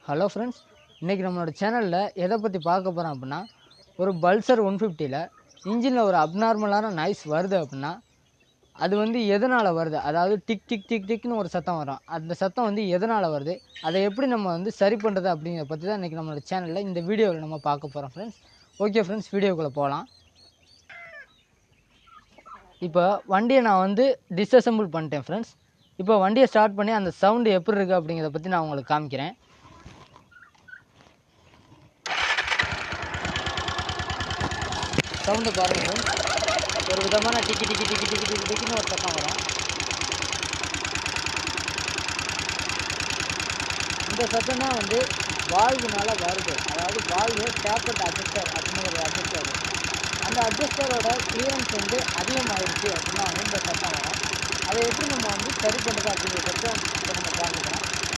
Hello friends, இன்றைக்கி நம்மளோட சேனலில் எதை பற்றி பார்க்க போகிறோம் அப்படின்னா, ஒரு பல்சர் 150ல் இன்ஜினில் ஒரு அப்நார்மலான நாய்ஸ் வருது அப்படின்னா அது வந்து எதனால் வருது, அதாவது டிக் டிக் டிக் டிக்னு ஒரு சத்தம் வரும். அந்த சத்தம் வந்து எதனால் வருது, அதை எப்படி நம்ம வந்து சரி பண்ணுறது அப்படிங்கிறத பற்றி தான் இன்றைக்கி நம்மளோட சேனலில் இந்த வீடியோவில் நம்ம பார்க்க போகிறோம் ஃப்ரெண்ட்ஸ். ஓகே ஃப்ரெண்ட்ஸ், வீடியோக்குள்ளே போகலாம். இப்போ வண்டியை நான் வந்து டிஸ்அசெம்பிள் பண்ணிட்டேன் ஃப்ரெண்ட்ஸ். இப்போ வண்டியை ஸ்டார்ட் பண்ணி அந்த சவுண்டு எப்படி இருக்குது அப்படிங்கிறத பற்றி நான் உங்களுக்கு காமிக்கிறேன். சவுண்டு பாருங்க ஃப்ரெண்ட்ஸ், ஒரு விதமான டிக்கி டிக்கி டிக்கி டிக்கி டிக்கி டிக்கின்னு ஒரு சத்தம் வரும். இந்த சத்தம் தான் வந்து வால்வுனால வருது. அதாவது வால்வு டேப்பட் அட்ஜஸ்டர் அப்படின்னு ஒரு அட்ஜஸ்டர், அந்த அட்ஜஸ்டரோட கிளியரன்ஸ் வந்து அதிகமாகிடுச்சு அப்படின்னா இந்த சத்தம் வரும். அதை எப்படி நம்ம வந்து சரி பண்ணுறது அப்படிங்கிற சத்தம் இப்போ நம்ம பார்க்கலாம்.